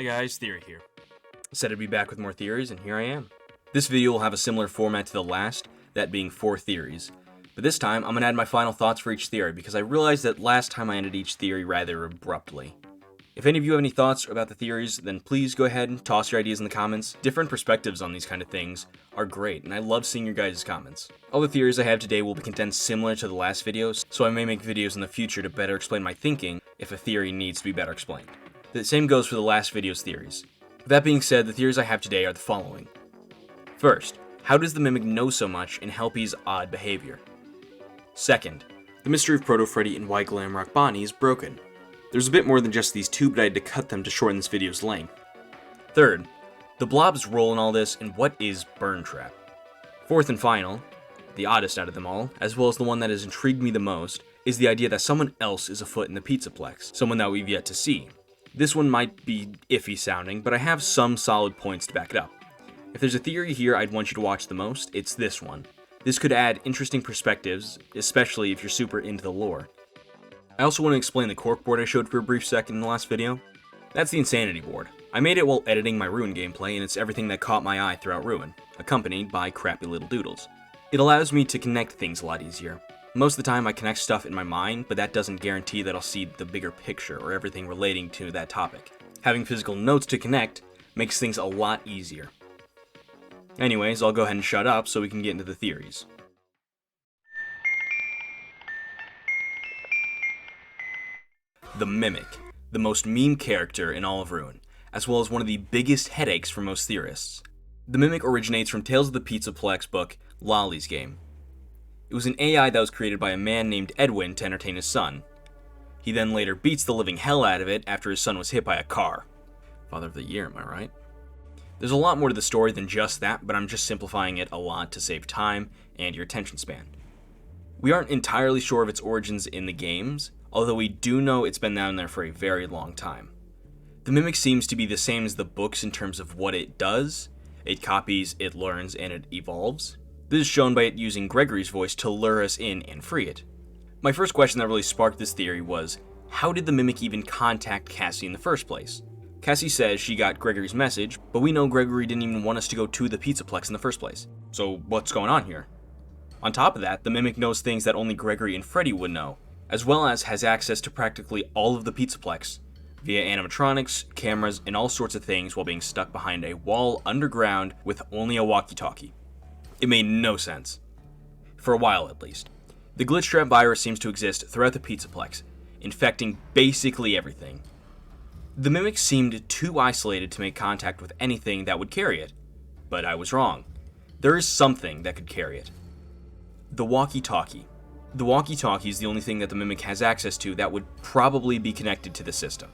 Hi guys, Theory here. Said I'd be back with more theories, and here I am. This video will have a similar format to the last, that being 4 theories. But this time, I'm going to add my final thoughts for each theory, because I realized that last time I ended each theory rather abruptly. If any of you have any thoughts about the theories, then please go ahead and toss your ideas in the comments. Different perspectives on these kind of things are great, and I love seeing your guys' comments. All the theories I have today will be condensed similar to the last videos, so I may make videos in the future to better explain my thinking if a theory needs to be better explained. The same goes for the last video's theories. That being said, the theories I have today are the following. First, how does the Mimic know so much in Helpy's odd behavior? Second, the mystery of Proto Freddy and why Glamrock Bonnie is broken. There's a bit more than just these two, but I had to cut them to shorten this video's length. Third, the Blob's role in all this, and what is Burn Trap. Fourth and final, the oddest out of them all, as well as the one that has intrigued me the most, is the idea that someone else is afoot in the Pizzaplex, someone that we've yet to see. This one might be iffy sounding, but I have some solid points to back it up. If there's a theory here I'd want you to watch the most, it's this one. This could add interesting perspectives, especially if you're super into the lore. I also want to explain the cork board I showed for a brief second in the last video. That's the Insanity board. I made it while editing my Ruin gameplay, and it's everything that caught my eye throughout Ruin, accompanied by crappy little doodles. It allows me to connect things a lot easier. Most of the time I connect stuff in my mind, but that doesn't guarantee that I'll see the bigger picture or everything relating to that topic. Having physical notes to connect makes things a lot easier. Anyways, I'll go ahead and shut up so we can get into the theories. The Mimic, the most meme character in all of Ruin, as well as one of the biggest headaches for most theorists. The Mimic originates from Tales of the Pizzaplex book, Lolly's Game. It was an AI that was created by a man named Edwin to entertain his son. He then later beats the living hell out of it after his son was hit by a car. Father of the year, am I right? There's a lot more to the story than just that, but I'm just simplifying it a lot to save time and your attention span. We aren't entirely sure of its origins in the games, although we do know it's been down there for a very long time. The Mimic seems to be the same as the books in terms of what it does. It copies, it learns, and it evolves. This is shown by it using Gregory's voice to lure us in and free it. My first question that really sparked this theory was, how did the Mimic even contact Cassie in the first place? Cassie says she got Gregory's message, but we know Gregory didn't even want us to go to the Pizzaplex in the first place. So what's going on here? On top of that, the Mimic knows things that only Gregory and Freddy would know, as well as has access to practically all of the Pizzaplex, via animatronics, cameras, and all sorts of things while being stuck behind a wall underground with only a walkie-talkie. It made no sense. For a while, at least. The glitch trap virus seems to exist throughout the Pizzaplex, infecting basically everything. The Mimic seemed too isolated to make contact with anything that would carry it, but I was wrong. There is something that could carry it. The walkie-talkie. The walkie-talkie is the only thing that the Mimic has access to that would probably be connected to the system.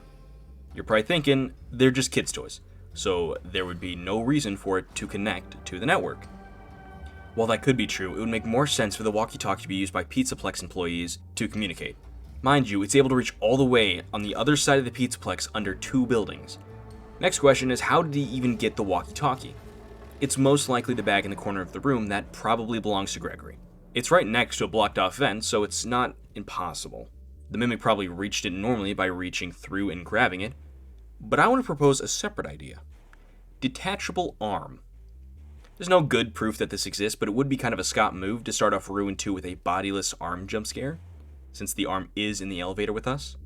You're probably thinking, they're just kids' toys, so there would be no reason for it to connect to the network. While that could be true, it would make more sense for the walkie-talkie to be used by Pizzaplex employees to communicate. Mind you, it's able to reach all the way on the other side of the Pizzaplex under 2 buildings. Next question is, how did he even get the walkie-talkie? It's most likely the bag in the corner of the room that probably belongs to Gregory. It's right next to a blocked-off vent, so it's not impossible. The Mimic probably reached it normally by reaching through and grabbing it, but I want to propose a separate idea. Detachable arm. There's no good proof that this exists, but it would be kind of a Scott move to start off Ruin 2 with a bodiless arm jump scare, since the arm is in the elevator with us.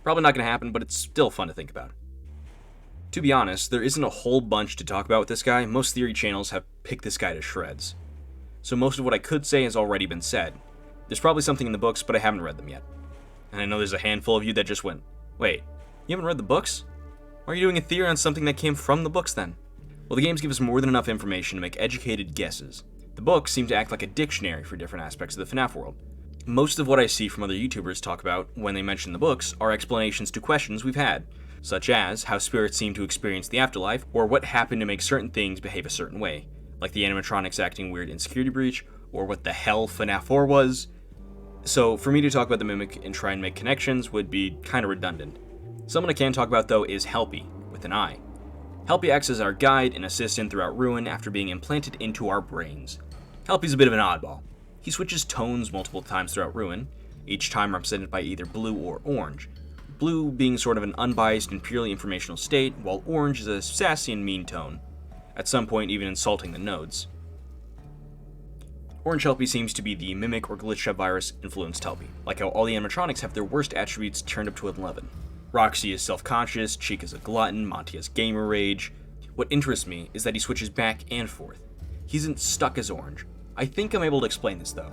Probably not going to happen, but it's still fun to think about. To be honest, there isn't a whole bunch to talk about with this guy. Most theory channels have picked this guy to shreds. So most of what I could say has already been said. There's probably something in the books, but I haven't read them yet. And I know there's a handful of you that just went, wait, you haven't read the books? Why are you doing a theory on something that came from the books then? Well, the games give us more than enough information to make educated guesses. The books seem to act like a dictionary for different aspects of the FNAF world. Most of what I see from other YouTubers talk about when they mention the books are explanations to questions we've had, such as how spirits seem to experience the afterlife, or what happened to make certain things behave a certain way, like the animatronics acting weird in Security Breach, or what the hell FNAF 4 was. So for me to talk about the Mimic and try and make connections would be kind of redundant. Someone I can talk about though is Helpy, with an I. Helpy acts as our guide and assistant throughout Ruin after being implanted into our brains. Helpy's a bit of an oddball. He switches tones multiple times throughout Ruin, each time represented by either blue or orange. blue being sort of an unbiased and purely informational state, while orange is a sassy and mean tone, at some point even insulting the nodes. Orange Helpy seems to be the Mimic or Glitch Trap virus influenced Helpy, like how all the animatronics have their worst attributes turned up to 11. Roxy is self-conscious, Cheek is a glutton, Monty has gamer rage. What interests me is that he switches back and forth. He isn't stuck as orange. I think I'm able to explain this though.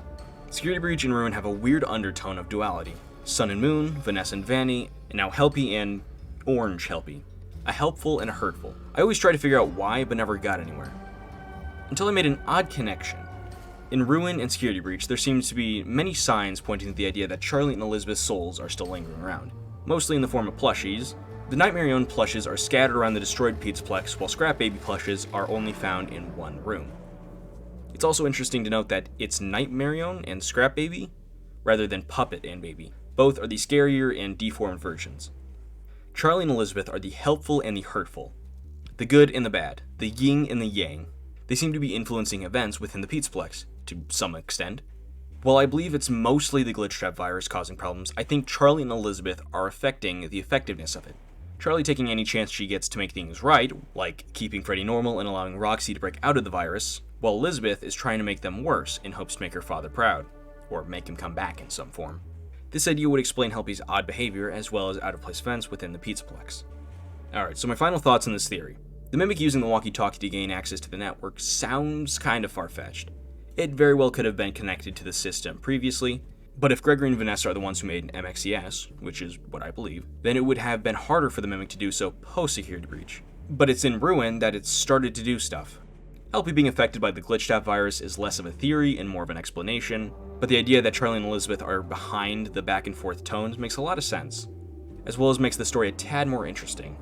Security Breach and Ruin have a weird undertone of duality. Sun and Moon, Vanessa and Vanny, and now Helpy and Orange Helpy. A helpful and a hurtful. I always try to figure out why, but never got anywhere. Until I made an odd connection. In Ruin and Security Breach, there seems to be many signs pointing to the idea that Charlie and Elizabeth's souls are still lingering around, mostly in the form of plushies. The Nightmare Own plushes are scattered around the destroyed Pizzaplex, while Scrap Baby plushes are only found in one room. It's also interesting to note that it's Nightmare Own and Scrap Baby, rather than Puppet and Baby. Both are the scarier and deformed versions. Charlie and Elizabeth are the helpful and the hurtful, the good and the bad, the yin and the yang. They seem to be influencing events within the Pizzaplex, to some extent. While I believe it's mostly the Glitch Trap virus causing problems, I think Charlie and Elizabeth are affecting the effectiveness of it. Charlie taking any chance she gets to make things right, like keeping Freddy normal and allowing Roxy to break out of the virus, while Elizabeth is trying to make them worse in hopes to make her father proud, or make him come back in some form. This idea would explain Helpy's odd behavior as well as out-of-place events within the Pizzaplex. Alright, so my final thoughts on this theory. The Mimic using the walkie-talkie to gain access to the network sounds kind of far-fetched. It very well could have been connected to the system previously, but if Gregory and Vanessa are the ones who made an MXES, which is what I believe, then it would have been harder for the Mimic to do so post-Security Breach. But it's in Ruin that it's started to do stuff. Helpy being affected by the Glitch Trap virus is less of a theory and more of an explanation, but the idea that Charlie and Elizabeth are behind the back and forth tones makes a lot of sense, as well as makes the story a tad more interesting.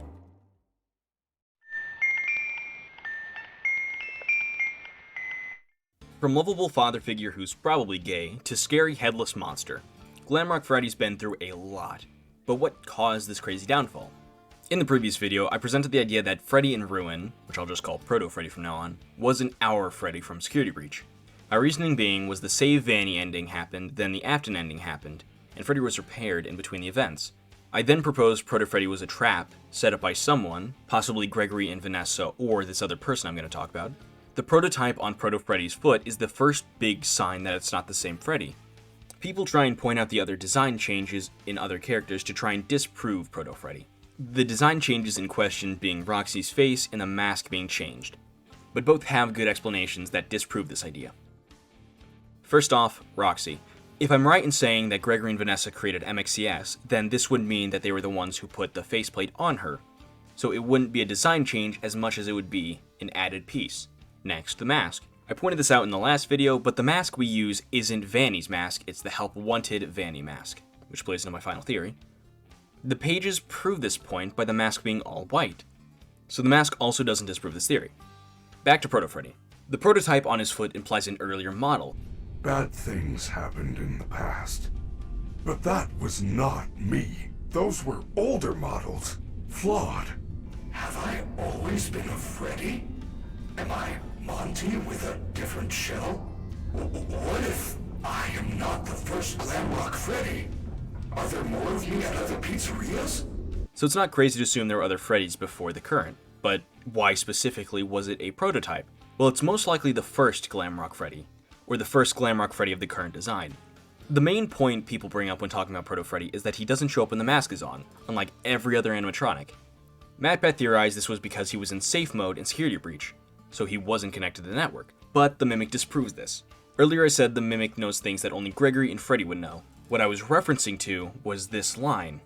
From lovable father figure who's probably gay, to scary headless monster, Glamrock Freddy's been through a lot. But what caused this crazy downfall? In the previous video, I presented the idea that Freddy in Ruin, which I'll just call Proto-Freddy from now on, wasn't our Freddy from Security Breach. My reasoning being was the Save Vanny ending happened, then the Afton ending happened, and Freddy was repaired in between the events. I then proposed Proto-Freddy was a trap set up by someone, possibly Gregory and Vanessa or this other person I'm going to talk about. The prototype on Proto-Freddy's foot is the first big sign that it's not the same Freddy. People try and point out the other design changes in other characters to try and disprove Proto-Freddy. The design changes in question being Roxy's face and the mask being changed, but both have good explanations that disprove this idea. First off, Roxy. If I'm right in saying that Gregory and Vanessa created MXCS, then this would mean that they were the ones who put the faceplate on her, so it wouldn't be a design change as much as it would be an added piece. Next, the mask. I pointed this out in the last video, but the mask we use isn't Vanny's mask, it's the Help Wanted Vanny mask, which plays into my final theory. The pages prove this point by the mask being all white, so the mask also doesn't disprove this theory. Back to Proto-Freddy. The prototype on his foot implies an earlier model. Bad things happened in the past, but that was not me. Those were older models, flawed. Have I always been a Freddy? Am I Monty with a different shell? What if I am not the first Glamrock Freddy? Are there more of me at other pizzerias? So it's not crazy to assume there were other Freddys before the current, but why specifically was it a prototype? Well, it's most likely the first Glamrock Freddy, or the first Glamrock Freddy of the current design. The main point people bring up when talking about Proto-Freddy is that he doesn't show up when the mask is on, unlike every other animatronic. MatPat theorized this was because he was in safe mode in Security Breach, so he wasn't connected to the network, but the Mimic disproves this. Earlier I said the Mimic knows things that only Gregory and Freddy would know. What I was referencing to was this line.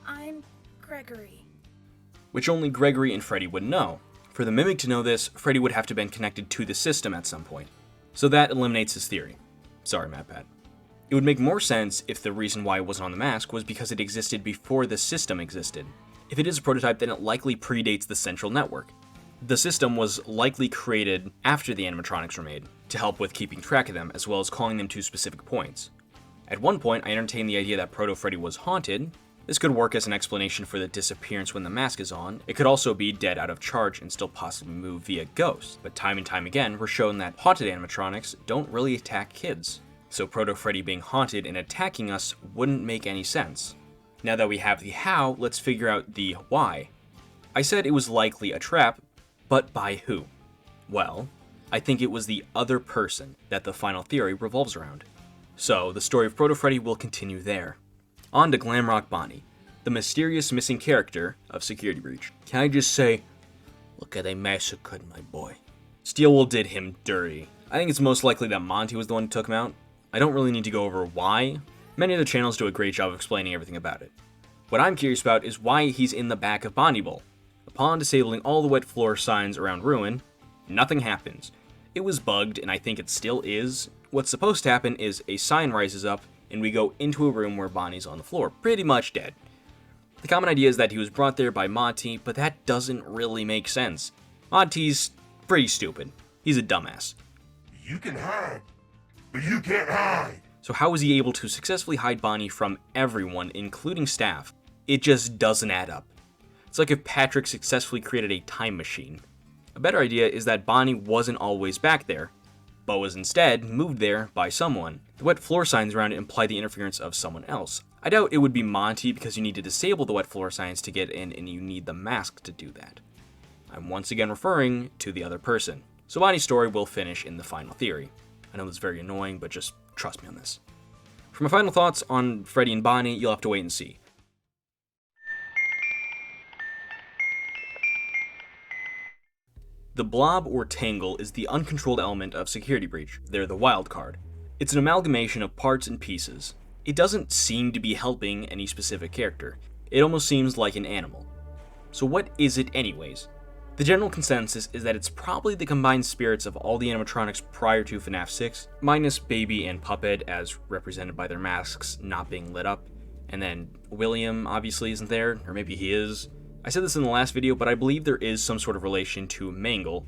I'm Gregory. Which only Gregory and Freddy would know. For the Mimic to know this, Freddy would have to have been connected to the system at some point. So that eliminates his theory. Sorry, MatPat. It would make more sense if the reason why it wasn't on the mask was because it existed before the system existed. If it is a prototype, then it likely predates the central network. The system was likely created after the animatronics were made, to help with keeping track of them, as well as calling them to specific points. At one point, I entertained the idea that Proto-Freddy was haunted. This could work as an explanation for the disappearance when the mask is on. It could also be dead out of charge and still possibly move via ghost, but time and time again, we're shown that haunted animatronics don't really attack kids. so Proto-Freddy being haunted and attacking us wouldn't make any sense. Now that we have the how, let's figure out the why. I said it was likely a trap, but by who? Well, I think it was the other person that the final theory revolves around. So, the story of Proto-Freddy will continue there. On to Glamrock Bonnie, the mysterious missing character of Security Breach. Can I just say, look at they massacred my boy. Steelwool did him dirty. I think it's most likely that Monty was the one who took him out. I don't really need to go over why. Many other channels do a great job of explaining everything about it. What I'm curious about is why he's in the back of Bonnie Bowl. Upon disabling all the wet floor signs around Ruin, nothing happens. It was bugged, and I think it still is. What's supposed to happen is a sign rises up, and we go into a room where Bonnie's on the floor, pretty much dead. The common idea is that he was brought there by Monty, but that doesn't really make sense. Monty's pretty stupid. He's a dumbass. You can hide, but you can't hide. So how was he able to successfully hide Bonnie from everyone, including staff? It just doesn't add up. It's like if Patrick successfully created a time machine. A better idea is that Bonnie wasn't always back there, but was instead moved there by someone. The wet floor signs around it imply the interference of someone else. I doubt it would be Monty because you need to disable the wet floor signs to get in and you need the mask to do that. I'm once again referring to the other person. So Bonnie's story will finish in the final theory. I know this is very annoying, but just trust me on this. For my final thoughts on Freddy and Bonnie, you'll have to wait and see. The blob or tangle is the uncontrolled element of Security Breach. They're the wild card. It's an amalgamation of parts and pieces. It doesn't seem to be helping any specific character. It almost seems like an animal. So what is it anyways? The general consensus is that it's probably the combined spirits of all the animatronics prior to Fnaf 6, minus Baby and Puppet as represented by their masks not being lit up, and then William obviously isn't there, or maybe he is. I said this in the last video, but I believe there is some sort of relation to Mangle,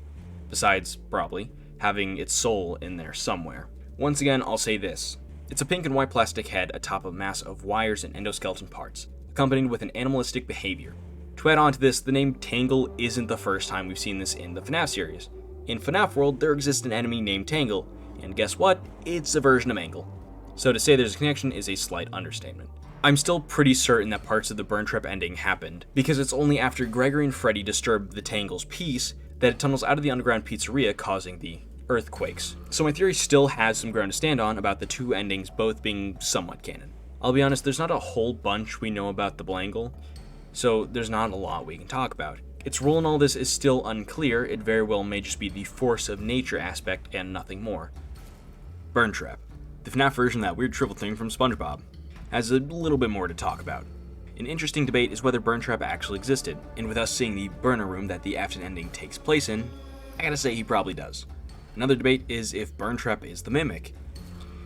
besides, probably, having its soul in there somewhere. Once again, I'll say this. It's a pink and white plastic head atop a mass of wires and endoskeleton parts, accompanied with an animalistic behavior. To add on to this, the name Tangle isn't the first time we've seen this in the FNAF series. In FNAF World, there exists an enemy named Tangle, and guess what? It's a version of Mangle. So to say there's a connection is a slight understatement. I'm still pretty certain that parts of the Burn Trap ending happened, because it's only after Gregory and Freddy disturb the Tangle's peace that it tunnels out of the underground pizzeria, causing the earthquakes. So my theory still has some ground to stand on about the two endings both being somewhat canon. I'll be honest, there's not a whole bunch we know about the Blangle, so there's not a lot we can talk about. Its role in all this is still unclear. It very well may just be the force of nature aspect and nothing more. Burn Trap, the FNAF version of that weird triple thing from SpongeBob, has a little bit more to talk about. An interesting debate is whether Burn Trap actually existed, and with us seeing the burner room that the Afton ending takes place in, I gotta say he probably does. Another debate is if Burn Trap is the Mimic.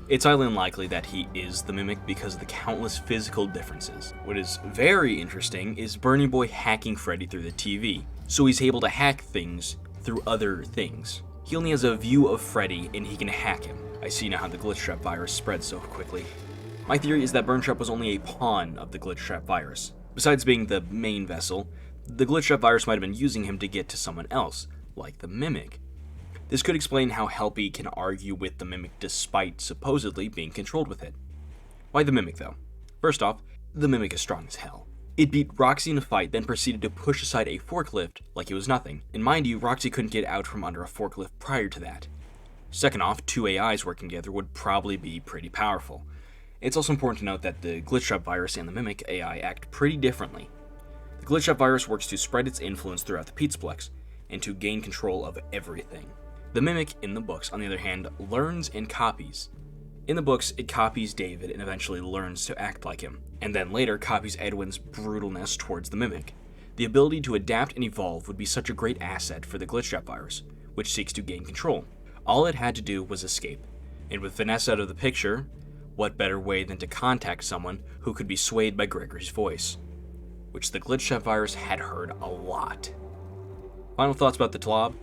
It's highly unlikely that he is the Mimic because of the countless physical differences. What is very interesting is Bernie Boy hacking Freddy through the TV, so he's able to hack things through other things. He only has a view of Freddy and he can hack him. I see now how the Glitch Trap virus spread so quickly. My theory is that Burn Trap was only a pawn of the Glitch Trap virus. Besides being the main vessel, the Glitch Trap virus might have been using him to get to someone else, like the Mimic. This could explain how Helpy can argue with the Mimic despite supposedly being controlled with it. Why the Mimic though? First off, the Mimic is strong as hell. It beat Roxy in a fight, then proceeded to push aside a forklift like it was nothing. And mind you, Roxy couldn't get out from under a forklift prior to that. Second off, two AIs working together would probably be pretty powerful. It's also important to note that the Glitch Trap virus and the Mimic AI act pretty differently. The Glitch Trap virus works to spread its influence throughout the Pizzaplex, and to gain control of everything. The Mimic, in the books, on the other hand, learns and copies. In the books, it copies David and eventually learns to act like him, and then later copies Edwin's brutalness towards the Mimic. The ability to adapt and evolve would be such a great asset for the Glitch Trap virus, which seeks to gain control. All it had to do was escape, and with Vanessa out of the picture, what better way than to contact someone who could be swayed by Gregory's voice, which the Glitch Trap virus had heard a lot. Final thoughts about the Tlob?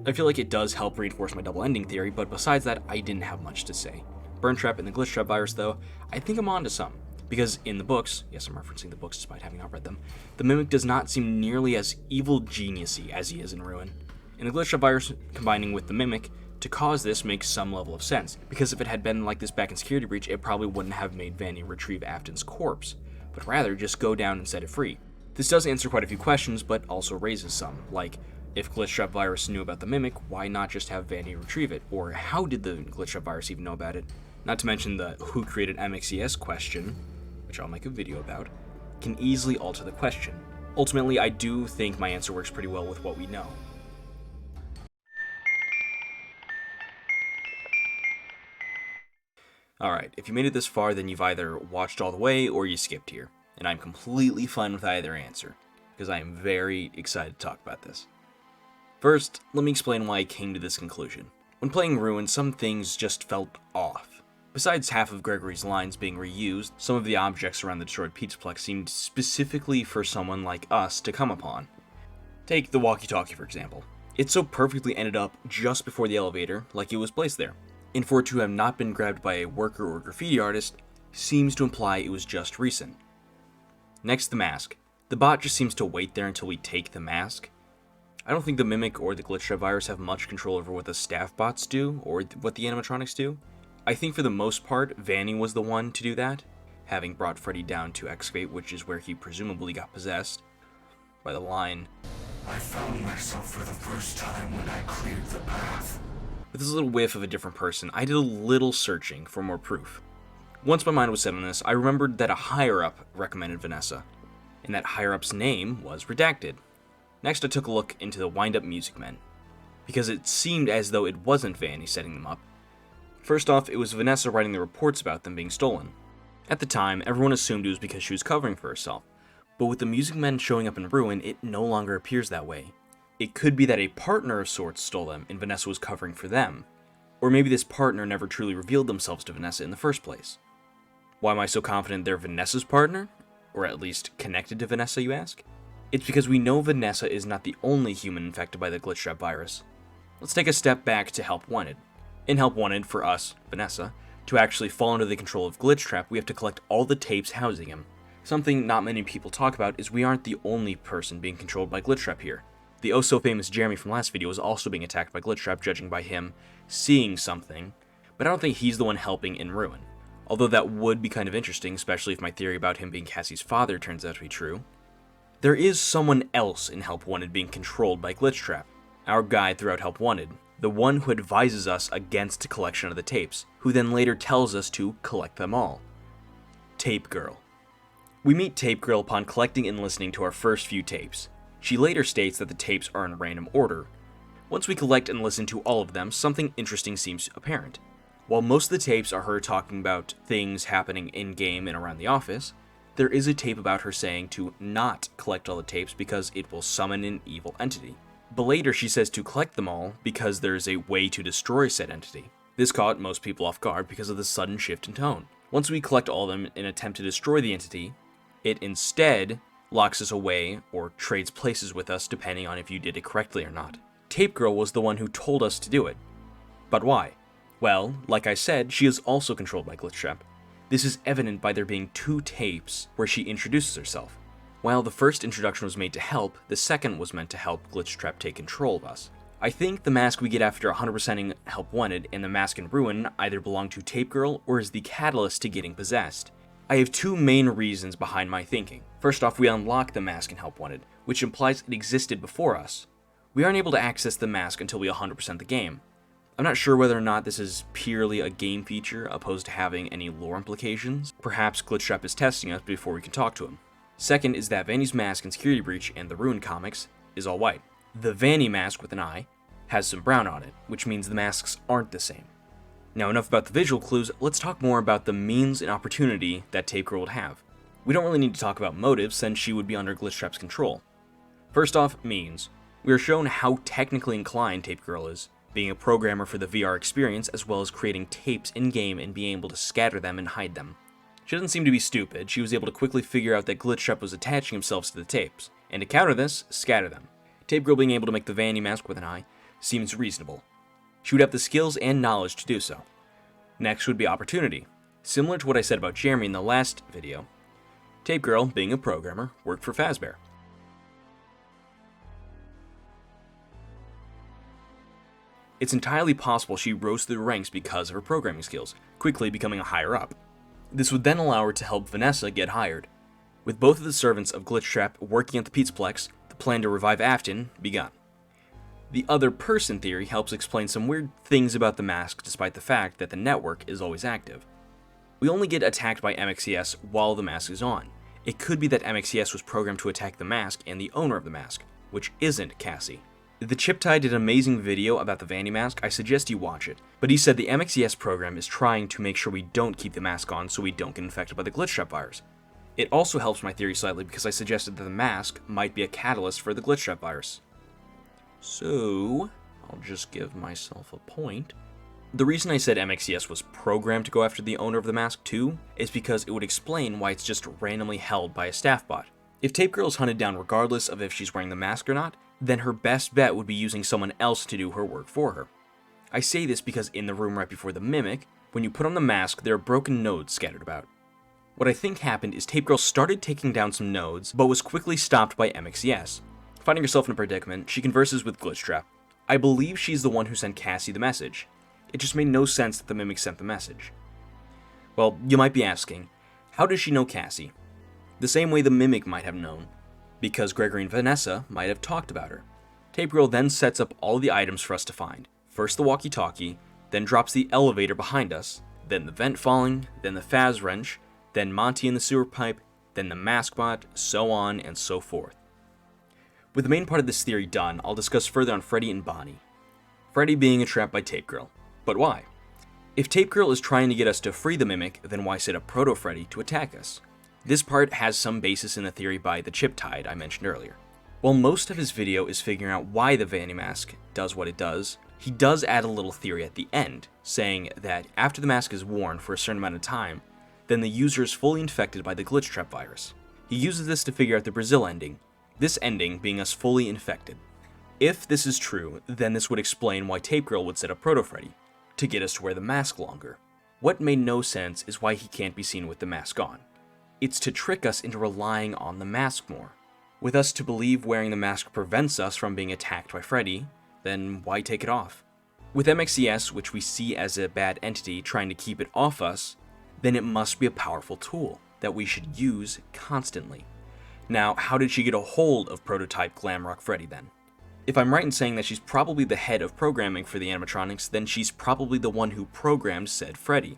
I feel like it does help reinforce my double ending theory, but besides that, I didn't have much to say. Burn Trap and the Glitch Trap virus, though, I think I'm onto some. Because in the books, yes, I'm referencing the books despite having not read them, the Mimic does not seem nearly as evil geniusy as he is in Ruin. In the Glitch Trap virus combining with the Mimic To cause this makes some level of sense, because if it had been like this back in Security Breach, it probably wouldn't have made Vanny retrieve Afton's corpse, but rather just go down and set it free. This does answer quite a few questions, but also raises some, like, if Glitchtrap Virus knew about the Mimic, why not just have Vanny retrieve it? Or how did the Glitchtrap Virus even know about it? Not to mention the who created MXES question, which I'll make a video about, can easily alter the question. Ultimately, I do think my answer works pretty well with what we know. Alright, if you made it this far, then you've either watched all the way or you skipped here. And I'm completely fine with either answer, because I am very excited to talk about this. First, let me explain why I came to this conclusion. When playing Ruin, some things just felt off. Besides half of Gregory's lines being reused, some of the objects around the destroyed Pizzaplex seemed specifically for someone like us to come upon. Take the walkie-talkie, for example. It so perfectly ended up just before the elevator, like it was placed there. And for it to have not been grabbed by a worker or graffiti artist seems to imply it was just recent. Next, the mask. The bot just seems to wait there until we take the mask. I don't think the Mimic or the Glitchtrap Virus have much control over what the staff bots do, or what the animatronics do. I think for the most part, Vanny was the one to do that, having brought Freddy down to excavate, which is where he presumably got possessed, by the line, I found myself for the first time when I cleared the path. With this little whiff of a different person, I did a little searching for more proof. Once my mind was set on this, I remembered that a higher-up recommended Vanessa, and that higher-up's name was redacted. Next, I took a look into the wind-up Music Men, because it seemed as though it wasn't Vanny setting them up. First off, it was Vanessa writing the reports about them being stolen. At the time, everyone assumed it was because she was covering for herself, but with the Music Men showing up in Ruin, it no longer appears that way. It could be that a partner of sorts stole them, and Vanessa was covering for them. Or maybe this partner never truly revealed themselves to Vanessa in the first place. Why am I so confident they're Vanessa's partner? Or at least connected to Vanessa, you ask? It's because we know Vanessa is not the only human infected by the Glitchtrap virus. Let's take a step back to Help Wanted. In Help Wanted, for us, Vanessa, to actually fall under the control of Glitchtrap, we have to collect all the tapes housing him. Something not many people talk about is we aren't the only person being controlled by Glitchtrap here. The oh-so-famous Jeremy from last video is also being attacked by Glitchtrap, judging by him seeing something, but I don't think he's the one helping in Ruin. Although that would be kind of interesting, especially if my theory about him being Cassie's father turns out to be true. There is someone else in Help Wanted being controlled by Glitchtrap. Our guide throughout Help Wanted, the one who advises us against collection of the tapes, who then later tells us to collect them all. Tape Girl. We meet Tape Girl upon collecting and listening to our first few tapes. She later states that the tapes are in random order. Once we collect and listen to all of them, something interesting seems apparent. While most of the tapes are her talking about things happening in-game and around the office, there is a tape about her saying to not collect all the tapes because it will summon an evil entity. But later she says to collect them all because there is a way to destroy said entity. This caught most people off guard because of the sudden shift in tone. Once we collect all of them and attempt to destroy the entity, it instead locks us away or trades places with us depending on if you did it correctly or not. Tape Girl was the one who told us to do it. But why? Well, like I said, she is also controlled by Glitchtrap. This is evident by there being 2 tapes where she introduces herself. While the first introduction was made to help, the second was meant to help Glitchtrap take control of us. I think the mask we get after 100%ing Help Wanted and the mask in Ruin either belong to Tape Girl or is the catalyst to getting possessed. I have 2 main reasons behind my thinking. First off, we unlock the mask in Help Wanted, which implies it existed before us. We aren't able to access the mask until we 100% the game. I'm not sure whether or not this is purely a game feature opposed to having any lore implications. Perhaps Glitchtrap is testing us before we can talk to him. Second is that Vanny's mask in Security Breach and the Ruin comics is all white. The Vanny mask with an eye has some brown on it, which means the masks aren't the same. Now enough about the visual clues, let's talk more about the means and opportunity that Tape Girl would have. We don't really need to talk about motives since she would be under Glitchtrap's control. First off, means. We are shown how technically inclined Tape Girl is, being a programmer for the VR experience as well as creating tapes in-game and being able to scatter them and hide them. She doesn't seem to be stupid, she was able to quickly figure out that Glitchtrap was attaching himself to the tapes, and to counter this, scatter them. Tape Girl being able to make the Vanny mask with an eye seems reasonable. She would have the skills and knowledge to do so. Next would be opportunity. Similar to what I said about Jeremy in the last video, Tape Girl, being a programmer, worked for Fazbear. It's entirely possible she rose through the ranks because of her programming skills, quickly becoming a higher up. This would then allow her to help Vanessa get hired. With both of the servants of Glitchtrap working at the Pizzaplex, the plan to revive Afton begun. The other person theory helps explain some weird things about the mask despite the fact that the network is always active. We only get attacked by MXCS while the mask is on. It could be that MXCS was programmed to attack the mask and the owner of the mask, which isn't Cassie. The Chiptide did an amazing video about the Vandy mask. I suggest you watch it, but he said the MXCS program is trying to make sure we don't keep the mask on so we don't get infected by the Glitchtrap virus. It also helps my theory slightly because I suggested that the mask might be a catalyst for the Glitchtrap virus. So, I'll just give myself a point. The reason I said MXCS was programmed to go after the owner of the mask too is because it would explain why it's just randomly held by a staff bot. If Tape Girl is hunted down regardless of if she's wearing the mask or not, then her best bet would be using someone else to do her work for her. I say this because in the room right before the Mimic, when you put on the mask, there are broken nodes scattered about. What I think happened is Tape Girl started taking down some nodes, but was quickly stopped by MXCS. Finding herself in a predicament, she converses with Glitchtrap. I believe she's the one who sent Cassie the message. It just made no sense that the Mimic sent the message. Well, you might be asking, how does she know Cassie? The same way the Mimic might have known, because Gregory and Vanessa might have talked about her. Tape Girl then sets up all the items for us to find. First the walkie-talkie, then drops the elevator behind us, then the vent falling, then the Faz wrench, then Monty in the sewer pipe, then the mask bot, so on and so forth. With the main part of this theory done, I'll discuss further on Freddy and Bonnie. Freddy being entrapped by Tape Girl. But why? If Tape Girl is trying to get us to free the Mimic, then why set up Proto Freddy to attack us? This part has some basis in the theory by the Chiptide I mentioned earlier. While most of his video is figuring out why the Vandy mask does what it does, he does add a little theory at the end, saying that after the mask is worn for a certain amount of time, then the user is fully infected by the Glitchtrap virus. He uses this to figure out the Brazil ending, this ending being us fully infected. If this is true, then this would explain why Tape Girl would set up Proto Freddy, to get us to wear the mask longer. What made no sense is why he can't be seen with the mask on. It's to trick us into relying on the mask more. With us to believe wearing the mask prevents us from being attacked by Freddy, then why take it off? With MXCS, which we see as a bad entity trying to keep it off us, then it must be a powerful tool that we should use constantly. Now, how did she get a hold of prototype Glamrock Freddy then? If I'm right in saying that she's probably the head of programming for the animatronics, then she's probably the one who programmed said Freddy.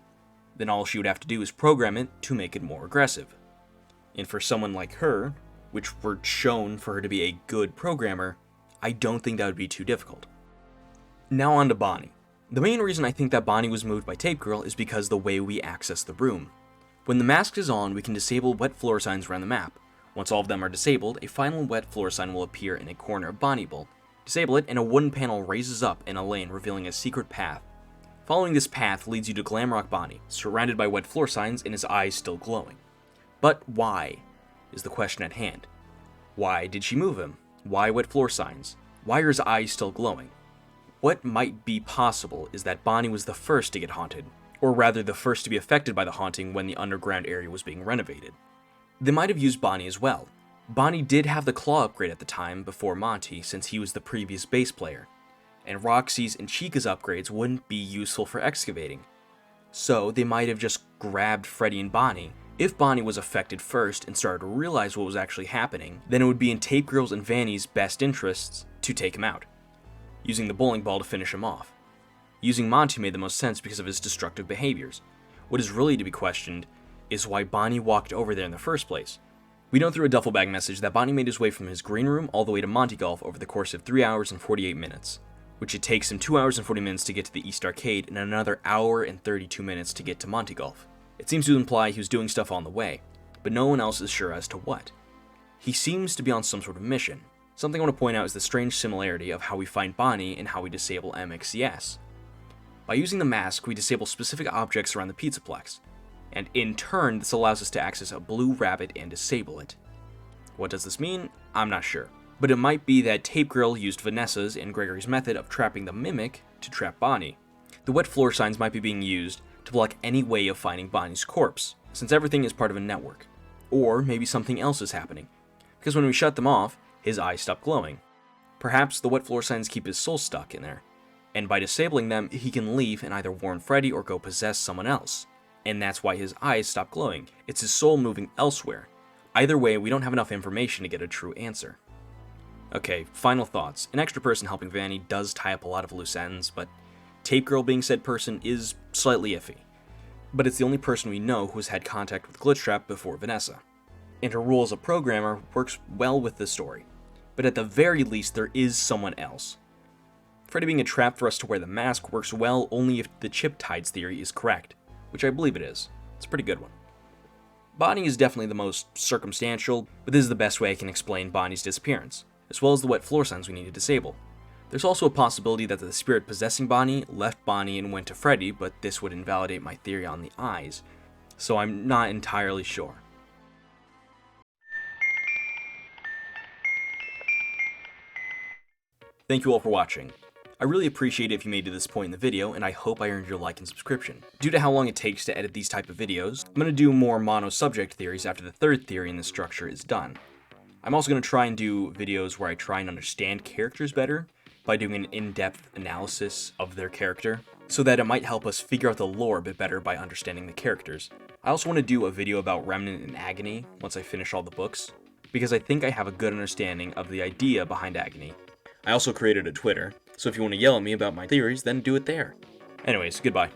Then all she would have to do is program it to make it more aggressive. And for someone like her, which were shown for her to be a good programmer, I don't think that would be too difficult. Now on to Bonnie. The main reason I think that Bonnie was moved by Tape Girl is because the way we access the room. When the mask is on, we can disable wet floor signs around the map. Once all of them are disabled, a final wet floor sign will appear in a corner of Bonnie Bolt. Disable it, and a wooden panel raises up in a lane, revealing a secret path. Following this path leads you to Glamrock Bonnie, surrounded by wet floor signs and his eyes still glowing. But why, is the question at hand. Why did she move him? Why wet floor signs? Why are his eyes still glowing? What might be possible is that Bonnie was the first to get haunted, or rather the first to be affected by the haunting when the underground area was being renovated. They might have used Bonnie as well. Bonnie did have the claw upgrade at the time before Monty, since he was the previous bass player, and Roxy's and Chica's upgrades wouldn't be useful for excavating. So they might have just grabbed Freddy and Bonnie. If Bonnie was affected first and started to realize what was actually happening, then it would be in Tape Girl's and Vanny's best interests to take him out, using the bowling ball to finish him off. Using Monty made the most sense because of his destructive behaviors. What is really to be questioned is why Bonnie walked over there in the first place. We know through a duffel bag message that Bonnie made his way from his green room all the way to Monty Golf over the course of 3 hours and 48 minutes, which it takes him 2 hours and 40 minutes to get to the East Arcade and another hour and 32 minutes to get to Monty Golf. It seems to imply he was doing stuff on the way, but no one else is sure as to what. He seems to be on some sort of mission. Something I want to point out is the strange similarity of how we find Bonnie and how we disable MXCS. By using the mask, we disable specific objects around the Pizzaplex, and in turn, this allows us to access a blue rabbit and disable it. What does this mean? I'm not sure, but it might be that Tape Girl used Vanessa's and Gregory's method of trapping the Mimic to trap Bonnie. The wet floor signs might be being used to block any way of finding Bonnie's corpse, since everything is part of a network. Or maybe something else is happening, because when we shut them off, his eyes stop glowing. Perhaps the wet floor signs keep his soul stuck in there. and by disabling them, he can leave and either warn Freddy or go possess someone else. And that's why his eyes stop glowing. It's his soul moving elsewhere. Either way, we don't have enough information to get a true answer. Okay, final thoughts. An extra person helping Vanny does tie up a lot of loose ends, but Tape Girl being said person is slightly iffy. But it's the only person we know who has had contact with Glitchtrap before Vanessa. And her role as a programmer works well with the story. But at the very least, there is someone else. Freddy being a trap for us to wear the mask works well only if the chip tides theory is correct, which I believe it is. It's a pretty good one. Bonnie is definitely the most circumstantial, but this is the best way I can explain Bonnie's disappearance, as well as the wet floor signs we need to disable. There's also a possibility that the spirit possessing Bonnie left Bonnie and went to Freddy, but this would invalidate my theory on the eyes, so I'm not entirely sure. Thank you all for watching. I really appreciate it if you made it to this point in the video, and I hope I earned your like and subscription. Due to how long it takes to edit these type of videos, I'm going to do more mono-subject theories after the third theory in the structure is done. I'm also going to try and do videos where I try and understand characters better by doing an in-depth analysis of their character, so that it might help us figure out the lore a bit better by understanding the characters. I also want to do a video about Remnant and Agony once I finish all the books, because I think I have a good understanding of the idea behind Agony. I also created a Twitter, so if you want to yell at me about my theories, then do it there. Anyways, goodbye.